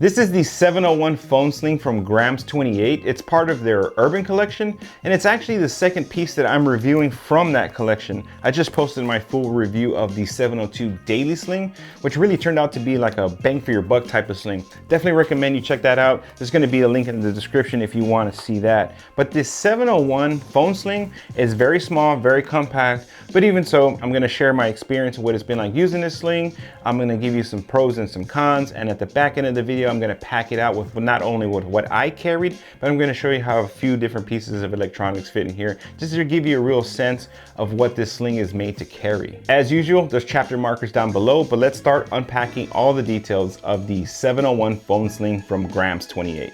This is the 701 Phone Sling from GRAMS28. It's part of their Urban collection, and it's actually the second piece that I'm reviewing from that collection. I just posted my full review of the 702 Daily Sling, which really turned out to be like a bang for your buck type of sling. Definitely recommend you check that out. There's going to be a link in the description if you want to see that. But this 701 Phone Sling is very small, very compact, but even so, I'm going to share my experience of what it's been like using this sling. I'm going to give you some pros and some cons, and at the back end of the video, I'm going to pack it out with not only with what I carried, but I'm going to show you how a few different pieces of electronics fit in here, just to give you a real sense of what this sling is made to carry. As usual, there's chapter markers down below, but let's start unpacking all the details of the 701 Phone Sling from GRAMS28.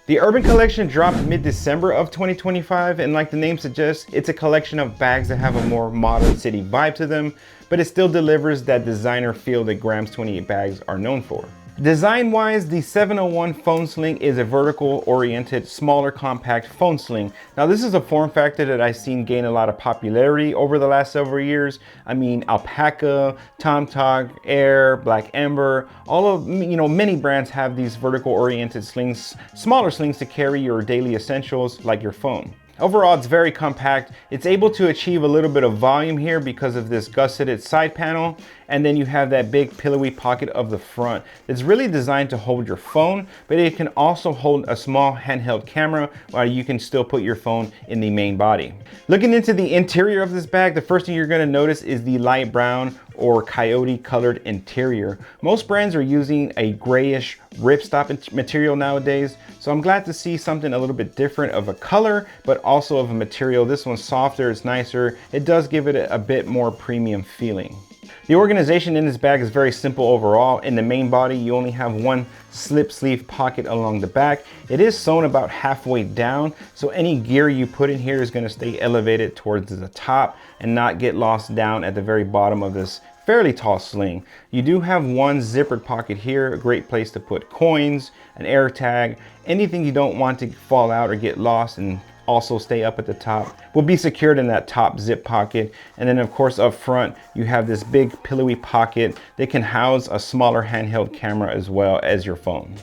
The Urban collection dropped mid-December of 2025, and like the name suggests, it's a collection of bags that have a more modern city vibe to them, but it still delivers that designer feel that GRAMS28 bags are known for. Design-wise, the 701 Phone Sling is a vertical-oriented, smaller, compact phone sling. Now, this is a form factor that I've seen gain a lot of popularity over the last several years. I mean, Alpaca, TomTalk, Air, Black Ember, all of, many brands have these vertical-oriented slings, smaller slings to carry your daily essentials like your phone. Overall, it's very compact. It's able to achieve a little bit of volume here because of this gusseted side panel. And then you have that big pillowy pocket of the front. It's really designed to hold your phone, but it can also hold a small handheld camera while you can still put your phone in the main body. Looking into the interior of this bag, the first thing you're gonna notice is the light brown or coyote colored interior. Most brands are using a grayish ripstop material nowadays, so I'm glad to see something a little bit different of a color, but also of a material. This one's softer, it's nicer. It does give it a bit more premium feeling. The organization in this bag is very simple overall. In the main body, you only have one slip sleeve pocket along the back. It is sewn about halfway down, so any gear you put in here is going to stay elevated towards the top and not get lost down at the very bottom of this fairly tall sling. You do have one zippered pocket here, a great place to put coins, an air tag, anything you don't want to fall out or get lost and also stay up at the top will be secured in that top zip pocket. And then of course up front you have this big pillowy pocket that can house a smaller handheld camera as well as your phone.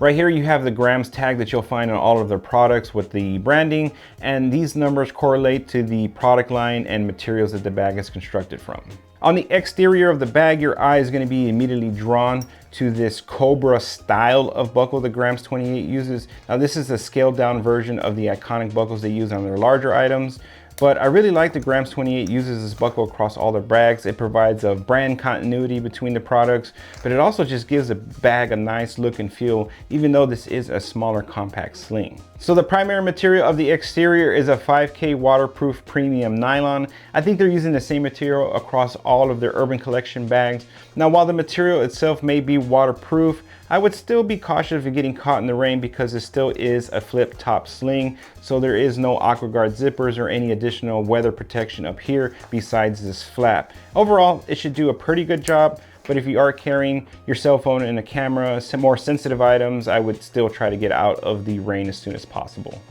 Right here you have the grams tag that you'll find on all of their products with the branding, and these numbers correlate to the product line and materials that the bag is constructed from. On the exterior of the bag, your eye is going to be immediately drawn to this Cobra style of buckle that GRAMS28 uses. Now this is a scaled down version of the iconic buckles they use on their larger items, but I really like that GRAMS28 uses this buckle across all their bags. It provides a brand continuity between the products, but it also just gives the bag a nice look and feel, even though this is a smaller compact sling. So the primary material of the exterior is a 5K waterproof premium nylon. I think they're using the same material across all of their Urban collection bags. Now, while the material itself may be waterproof, I would still be cautious of getting caught in the rain because it still is a flip top sling. So there is no AquaGuard zippers or any additional weather protection up here besides this flap. Overall, it should do a pretty good job. But if you are carrying your cell phone and a camera, some more sensitive items, I would still try to get out of the rain as soon as possible.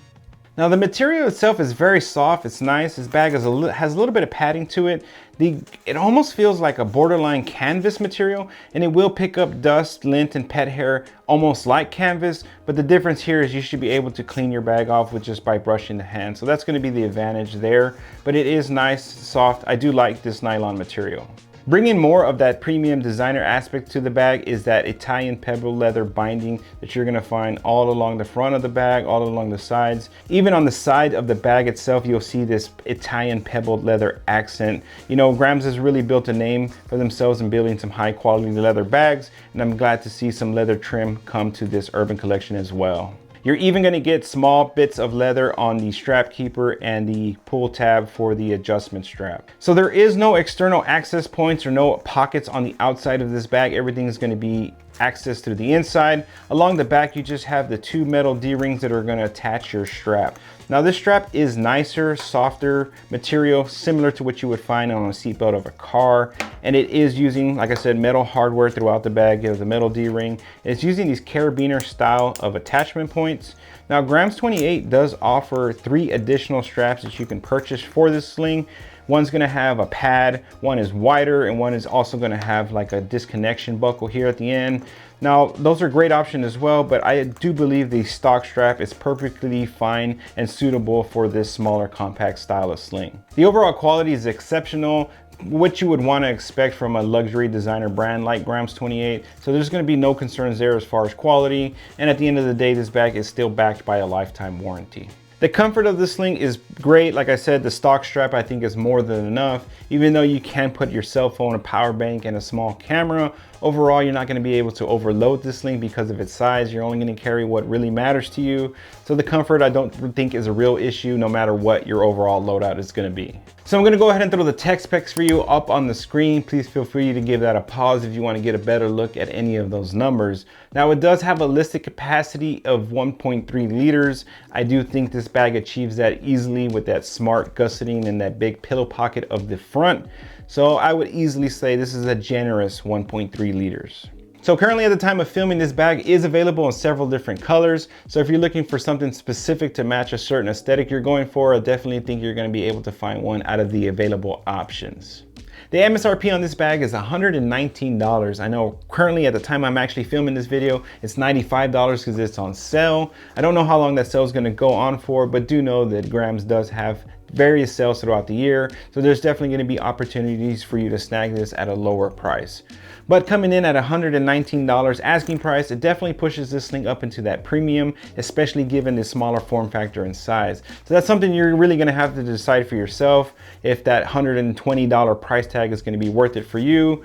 Now the material itself is very soft, it's nice. This bag has a little bit of padding to it. It almost feels like a borderline canvas material, and it will pick up dust, lint, and pet hair almost like canvas, but the difference here is you should be able to clean your bag off with just by brushing the hand. So that's going to be the advantage there, but it is nice, soft. I do like this nylon material. Bringing more of that premium designer aspect to the bag is that Italian pebble leather binding that you're gonna find all along the front of the bag, all along the sides. Even on the side of the bag itself, you'll see this Italian pebbled leather accent. You know, Grams has really built a name for themselves in building some high quality leather bags, and I'm glad to see some leather trim come to this Urban collection as well. You're even going to get small bits of leather on the strap keeper and the pull tab for the adjustment strap. So there is no external access points or no pockets on the outside of this bag. Everything is going to be access through the inside. Along the back, you just have the two metal D-rings that are going to attach your strap. Now this strap is nicer, softer material, similar to what you would find on a seatbelt of a car. And it is using, like I said, metal hardware throughout the bag. You have the metal D-ring. It's using these carabiner style of attachment points. Now GRAMS28 does offer 3 additional straps that you can purchase for this sling. One's gonna have a pad, one is wider, and one is also gonna have like a disconnection buckle here at the end. Now, those are great options as well, but I do believe the stock strap is perfectly fine and suitable for this smaller compact style of sling. The overall quality is exceptional, what you would want to expect from a luxury designer brand like GRAMS28. So there's going to be no concerns there as far as quality. And at the end of the day, this bag is still backed by a lifetime warranty. The comfort of the sling is great. Like I said, the stock strap I think is more than enough. Even though you can put your cell phone, a power bank, and a small camera, overall you're not going to be able to overload this sling because of its size. You're only going to carry what really matters to you. So the comfort I don't think is a real issue no matter what your overall loadout is going to be. So I'm going to go ahead and throw the tech specs for you up on the screen. Please feel free to give that a pause if you want to get a better look at any of those numbers. Now it does have a listed capacity of 1.3 liters. I do think this bag achieves that easily with that smart gusseting and that big pillow pocket of the front. So I would easily say this is a generous 1.3 liters. So currently at the time of filming, this bag is available in several different colors. So if you're looking for something specific to match a certain aesthetic you're going for, I definitely think you're going to be able to find one out of the available options. The MSRP on this bag is $119. I know currently at the time I'm actually filming this video, it's $95 because it's on sale. I don't know how long that sale is going to go on for, but do know that Grams does have various sales throughout the year. So there's definitely going to be opportunities for you to snag this at a lower price. But coming in at $119 asking price, it definitely pushes this sling up into that premium, especially given the smaller form factor and size. So that's something you're really gonna have to decide for yourself if that $120 price tag is gonna be worth it for you.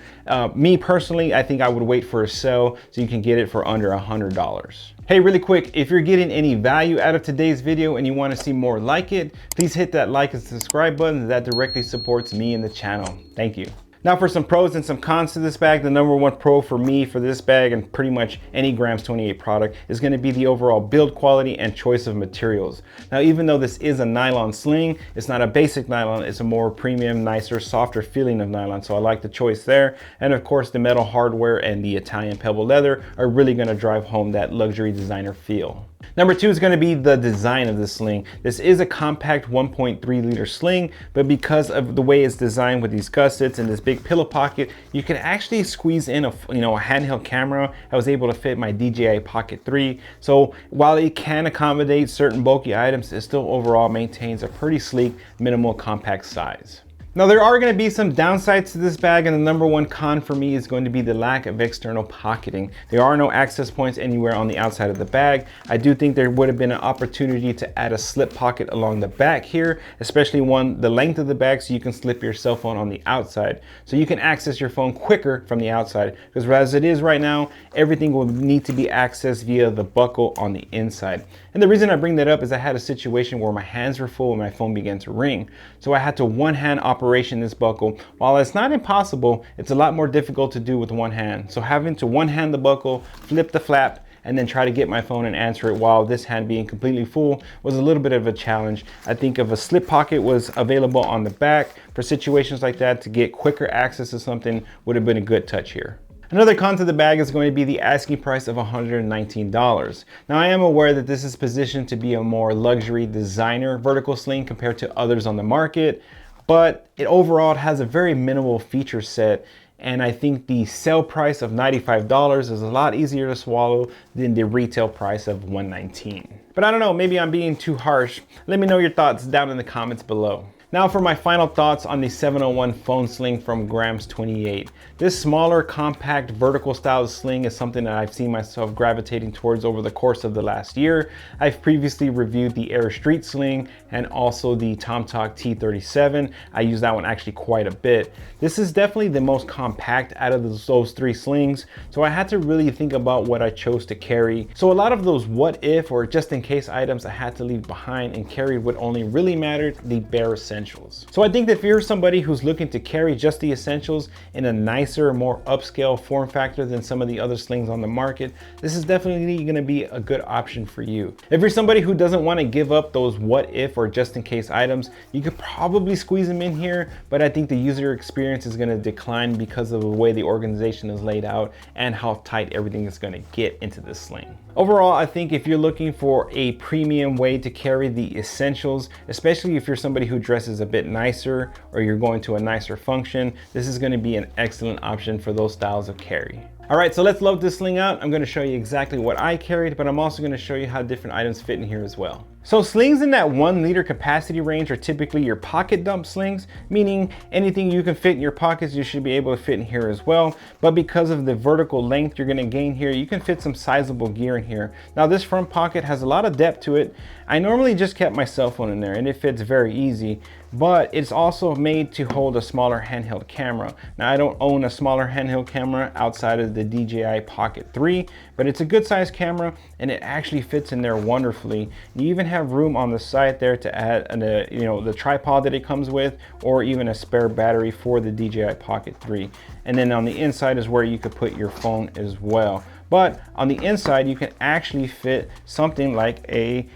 Me personally, I think I would wait for a sale so you can get it for under $100. Hey, really quick, if you're getting any value out of today's video and you want to see more like it, please hit that like and subscribe button. That directly supports me and the channel. Thank you. Now for some pros and some cons to this bag, the number one pro for me for this bag and pretty much any GRAMS28 product is going to be the overall build quality and choice of materials. Now, even though this is a nylon sling, it's not a basic nylon, it's a more premium, nicer, softer feeling of nylon. So I like the choice there. And of course, the metal hardware and the Italian pebble leather are really going to drive home that luxury designer feel. Number two is going to be the design of the sling. This is a compact 1.3 liter sling, but because of the way it's designed with these gussets and this big pillow pocket, you can actually squeeze in a handheld camera. I was able to fit my DJI Pocket 3. So while it can accommodate certain bulky items, it still overall maintains a pretty sleek, minimal compact size. Now there are going to be some downsides to this bag, and the number one con for me is going to be the lack of external pocketing. There are no access points anywhere on the outside of the bag. I do think there would have been an opportunity to add a slip pocket along the back here, especially the length of the bag, so you can slip your cell phone on the outside. So you can access your phone quicker from the outside, because as it is right now, everything will need to be accessed via the buckle on the inside. And the reason I bring that up is I had a situation where my hands were full and my phone began to ring. So I had to one-hand operation this buckle. While it's not impossible, it's a lot more difficult to do with one hand. So having to one-hand the buckle, flip the flap, and then try to get my phone and answer it while this hand being completely full was a little bit of a challenge. I think if a slip pocket was available on the back for situations like that to get quicker access to something would have been a good touch here. Another con to the bag is going to be the asking price of $119. Now I am aware that this is positioned to be a more luxury designer vertical sling compared to others on the market, but overall has a very minimal feature set. And I think the sale price of $95 is a lot easier to swallow than the retail price of $119. But I don't know, maybe I'm being too harsh. Let me know your thoughts down in the comments below. Now for my final thoughts on the 701 phone sling from GRAMS28. This smaller, compact, vertical style sling is something that I've seen myself gravitating towards over the course of the last year. I've previously reviewed the Air Street sling and also the TomTalk T37. I use that one actually quite a bit. This is definitely the most compact out of those three slings, so I had to really think about what I chose to carry. So a lot of those what if or just in case items I had to leave behind and carried what only really mattered, the bare essentials. So I think that if you're somebody who's looking to carry just the essentials in a nicer, more upscale form factor than some of the other slings on the market, this is definitely going to be a good option for you. If you're somebody who doesn't want to give up those what if or just in case items, you could probably squeeze them in here, but I think the user experience is going to decline because of the way the organization is laid out and how tight everything is going to get into this sling. Overall, I think if you're looking for a premium way to carry the essentials, especially if you're somebody who dresses is a bit nicer or you're going to a nicer function, this is going to be an excellent option for those styles of carry. All right, so let's load this sling out. I'm going to show you exactly what I carried, but I'm also going to show you how different items fit in here as well. So slings in that 1 liter capacity range are typically your pocket dump slings, meaning anything you can fit in your pockets, you should be able to fit in here as well. But because of the vertical length you're going to gain here, you can fit some sizable gear in here. Now this front pocket has a lot of depth to it. I normally just kept my cell phone in there and it fits very easy, but it's also made to hold a smaller handheld camera. Now I don't own a smaller handheld camera outside of the DJI Pocket 3, but it's a good sized camera and it actually fits in there wonderfully. You even have room on the side there to add the tripod that it comes with, or even a spare battery for the DJI Pocket 3. And then on the inside is where you could put your phone as well. But on the inside you can actually fit something like a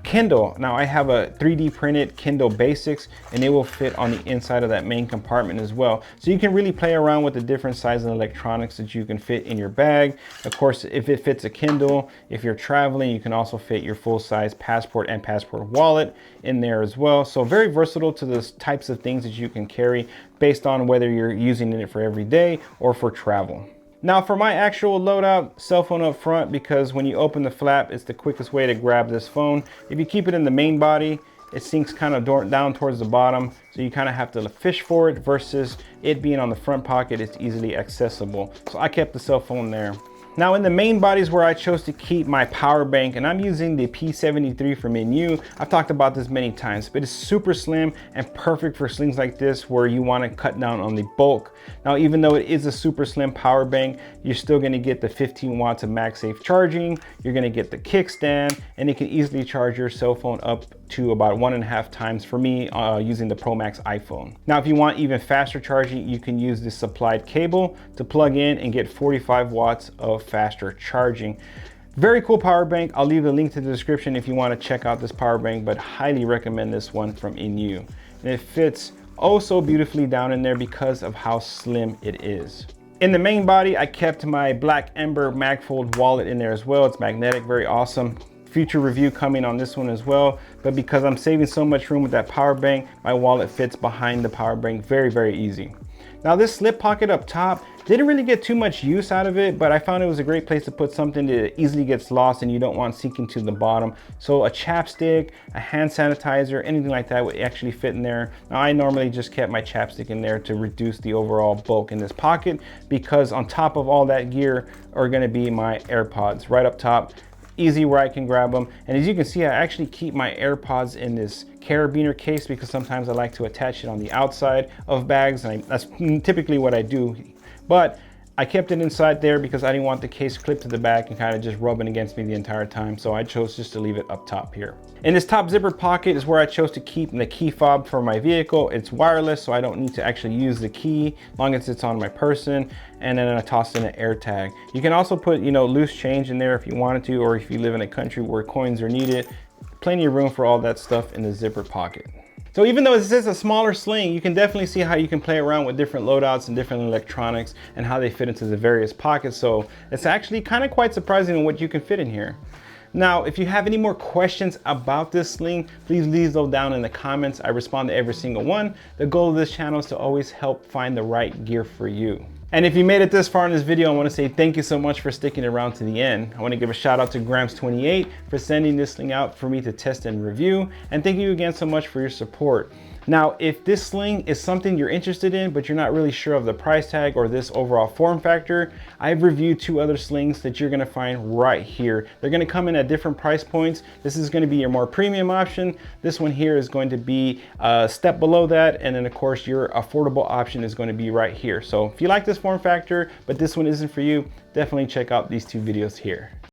Kindle. Now I have a 3D printed Kindle Basics and it will fit on the inside of that main compartment as well. So you can really play around with the different sizes of electronics that you can fit in your bag. Of course, if it fits a Kindle, if you're traveling, you can also fit your full-size passport and passport wallet in there as well. So very versatile to the types of things that you can carry based on whether you're using it for every day or for travel. Now for my actual loadout, cell phone up front, because when you open the flap, it's the quickest way to grab this phone. If you keep it in the main body, it sinks kind of down towards the bottom, so you kind of have to fish for it, versus it being on the front pocket, it's easily accessible. So I kept the cell phone there. Now in the main body is where I chose to keep my power bank, and I'm using the P73 from Iniu. I've talked about this many times, but it's super slim and perfect for slings like this where you want to cut down on the bulk. Now even though it is a super slim power bank, you're still going to get the 15 watts of MagSafe charging, you're going to get the kickstand, and it can easily charge your cell phone up to about 1.5 times for me using the Pro Max iPhone. Now if you want even faster charging, you can use this supplied cable to plug in and get 45 watts of faster charging. Very cool power bank. I'll leave a link to the description if you want to check out this power bank, but highly recommend this one from Iniu. And it fits oh so beautifully down in there because of how slim it is. In the main body, I kept my black Ember MagFold wallet in there as well. It's magnetic, very awesome. Future review coming on this one as well, but because I'm saving so much room with that power bank, my wallet fits behind the power bank very easy. Now this slip pocket up top, didn't really get too much use out of it, but I found it was a great place to put something that easily gets lost and you don't want sinking to the bottom. So a chapstick, a hand sanitizer, anything like that would actually fit in there. Now I normally just kept my chapstick in there to reduce the overall bulk in this pocket, because on top of all that gear are going to be my AirPods right up top. Easy where I can grab them. And as you can see, I actually keep my AirPods in this carabiner case because sometimes I like to attach it on the outside of bags, and that's typically what I do. But I kept it inside there because I didn't want the case clipped to the back and kind of just rubbing against me the entire time. So I chose just to leave it up top here. In this top zipper pocket is where I chose to keep the key fob for my vehicle. It's wireless, so I don't need to actually use the key as long as it's on my person. And then I tossed in an air tag. You can also put, loose change in there if you wanted to, or if you live in a country where coins are needed. Plenty of room for all that stuff in the zipper pocket. So even though this is a smaller sling, you can definitely see how you can play around with different loadouts and different electronics and how they fit into the various pockets. So it's actually kind of quite surprising what you can fit in here. Now, if you have any more questions about this sling, please leave those down in the comments. I respond to every single one. The goal of this channel is to always help find the right gear for you. And if you made it this far in this video, I want to say thank you so much for sticking around to the end. I want to give a shout out to GRAMS28 for sending this sling out for me to test and review. And thank you again so much for your support. Now, if this sling is something you're interested in, but you're not really sure of the price tag or this overall form factor, I've reviewed 2 other slings that you're gonna find right here. They're gonna come in at different price points. This is gonna be your more premium option. This one here is going to be a step below that. And then of course, your affordable option is gonna be right here. So if you like this form factor, but this one isn't for you, definitely check out these 2 videos here.